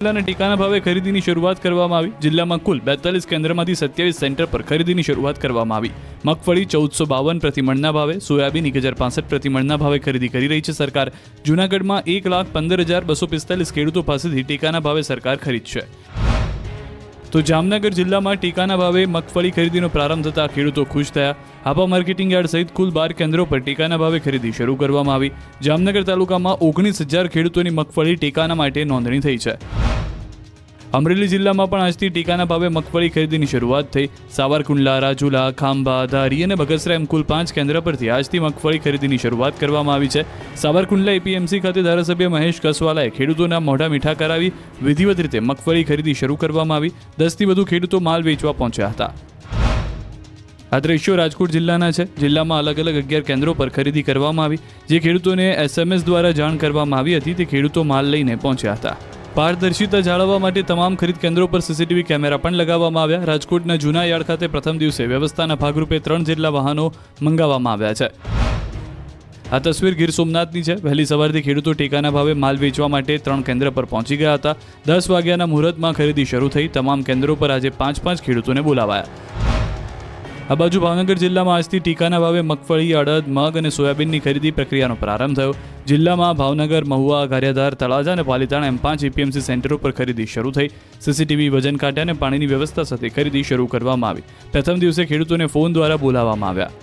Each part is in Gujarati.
જિલ્લાના ટેકાના ભાવે ખરીદીની શરૂઆત કરવામાં આવી। જિલ્લામાં કુલ 42 કેન્દ્રમાંથી 27 સેન્ટર પર ખરીદીની શરૂઆત કરવામાં આવી। મગફળી 1452 પ્રતિમણના ભાવે, સોયાબીન 1065 પ્રતિમણના ભાવે ખરીદી કરી રહી છે સરકાર। જૂનાગઢમાં 1,15,245 ખેડૂતો પાસેથી ટેકાના ભાવે સરકાર ખરીદશે। તો જામનગર જિલ્લામાં ટેકાના ભાવે મગફળી ખરીદીનો પ્રારંભ થતાં ખેડૂતો ખુશ થયા। હાપા માર્કેટિંગ યાર્ડ સહિત કુલ 12 કેન્દ્રો પર ટેકાના ભાવે ખરીદી શરૂ કરવામાં આવી। જામનગર તાલુકામાં 19,000 ખેડૂતોની મગફળી ટેકાના માટે નોંધણી થઈ છે। અમરેલી જિલ્લામાં પણ આજથી ટેકાના ભાવે મગફળી ખરીદીની શરૂઆત થઈ। સાવરકુંડલા, રાજુલા, ખાંભા, ધારી અને બગસરા એમ કુલ 5 કેન્દ્ર પરથી આજથી મગફળી ખરીદીની શરૂઆત કરવામાં આવી છે। સાવરકુંડલા એપીએમસી ખાતે ધારાસભ્ય મહેશ કસવાલાએ ખેડૂતોના મોઢા મીઠા કરાવી વિધિવત રીતે મગફળી ખરીદી શરૂ કરવામાં આવી। 10થી વધુ ખેડૂતો માલ વેચવા પહોંચ્યા હતા। આ દ્રશ્યો રાજકોટ જિલ્લાના છે। જિલ્લામાં અલગ અલગ 11 કેન્દ્રો પર ખરીદી કરવામાં આવી। જે ખેડૂતોને એસએમએસ દ્વારા જાણ કરવામાં આવી હતી તે ખેડૂતો માલ લઈને પહોંચ્યા હતા। પારદર્શિતા જાળવવા માટે તમામ ખરીદ કેન્દ્રો પર સીસીટીવી કેમેરા પણ લગાવવામાં આવ્યા। રાજકોટના જૂના યાર્ડ ખાતે પ્રથમ દિવસે વ્યવસ્થાના ભાગરૂપે 3 જેટલા વાહનો મંગાવવામાં આવ્યા છે। આ તસવીર ગીર સોમનાથની છે। વહેલી સવારથી ખેડૂતો ટેકાના ભાવે માલ વેચવા માટે 3 કેન્દ્ર પર પહોંચી ગયા હતા। 10 વાગ્યાના મુહૂર્તમાં ખરીદી શરૂ થઈ। તમામ કેન્દ્રો પર આજે 5 ખેડૂતોને બોલાવાયા। આ બાજુ ભાવનગર જિલ્લામાં આજથી ટેકાના ભાવે મગફળી, અડદ, મગ અને સોયાબીનની ખરીદી પ્રક્રિયાનો પ્રારંભ થયો। જિલ્લામાં ભાવનગર, મહુવા, ગારિયાધાર, તળાજા અને પાલીતાણા એમ 5 એપીએમસી સેન્ટરો પર ખરીદી શરૂ થઈ। સીસીટીવી, વજન કાંટા અને પાણીની વ્યવસ્થા સાથે ખરીદી શરૂ કરવામાં આવી। પ્રથમ દિવસે ખેડૂતોને ફોન દ્વારા બોલાવવામાં આવ્યા।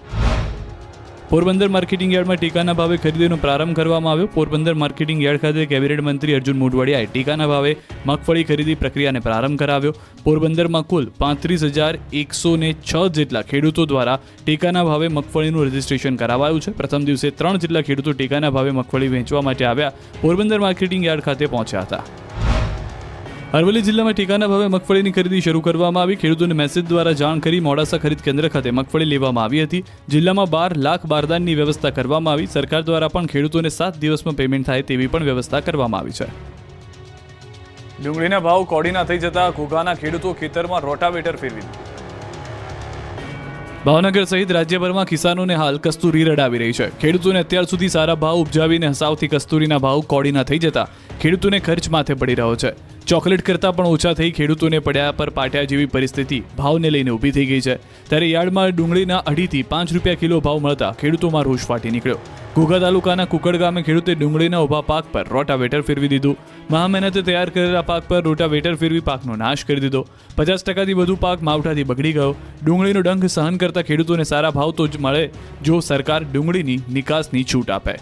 પોરબંદર માર્કેટિંગ યાર્ડમાં ટેકાના ભાવે ખરીદીનો પ્રારંભ કરવામાં આવ્યો। પોરબંદર માર્કેટિંગ યાર્ડ ખાતે કેબિનેટ મંત્રી અર્જુન મોઢવાડિયાએ ટેકાના ભાવે મગફળી ખરીદી પ્રક્રિયાને પ્રારંભ કરાવ્યો। પોરબંદરમાં કુલ 35,106 જેટલા ખેડૂતો દ્વારા ટેકાના ભાવે મગફળીનું રજીસ્ટ્રેશન કરાવાયું છે। પ્રથમ દિવસે 3 જેટલા ખેડૂતો ટેકાના ભાવે મગફળી વેચવા માટે આવ્યા પોરબંદર માર્કેટિંગ યાર્ડ ખાતે પહોંચ્યા હતા। અરવલ્લી જિલ્લામાં ટેકાના ભાવે મગફળીની ખરીદી શરૂ કરવામાં આવી। ખેડૂતોને મેસેજ દ્વારા જાણ કરી મોડાસા ખરીદ કેન્દ્ર ખાતે મગફળી લેવામાં આવી હતી। જિલ્લામાં 12 લાખ બારદાનની વ્યવસ્થા કરવામાં આવી। સરકાર દ્વારા પણ ખેડૂતોને 7 દિવસમાં પેમેન્ટ થાય તેવી પણ વ્યવસ્થા કરવામાં આવી છે। ડુંગળીના ભાવ કોડીના થઈ જતા ઘોઘાના ખેડૂતો ખેતરમાં રોટાવેટર ફેરવી દીધું। ભાવનગર સહિત રાજ્યભરમાં કિસાનોને હાલ કસ્તુરી રડાવી રહી છે। ખેડૂતોને અત્યાર સુધી સારા ભાવ ઉપજાવીને હસાવથી કસ્તુરીના ભાવ કોડીના થઈ જતા ખેડૂતોને ખર્ચ માથે પડી રહ્યો છે। ચોકલેટ કરતાં પણ ઓછા થઈ ખેડૂતોને પડ્યા પર પાટ્યા જેવી પરિસ્થિતિ ભાવને લઈને ઊભી થઈ ગઈ છે। ત્યારે યાર્ડમાં ડુંગળીના 2.5 થી 5 રૂપિયા કિલો ભાવ મળતા ખેડૂતોમાં રોષ ફાટી નીકળ્યો। ઘોઘા તાલુકાના કુકડ ગામે ખેડૂતે ડુંગળીના ઊભા પાક પર રોટાવેટર ફેરવી દીધું। મહામહેનતે તૈયાર કરેલા પાક પર રોટાવેટર ફેરવી પાકનો નાશ કરી દીધો। 50%થી વધુ પાક માવઠાથી બગડી ગયો। ડુંગળીનો ડંખ સહન કરતા ખેડૂતોને સારા ભાવ તો જ મળે જો સરકાર ડુંગળીની નિકાસની છૂટ આપે।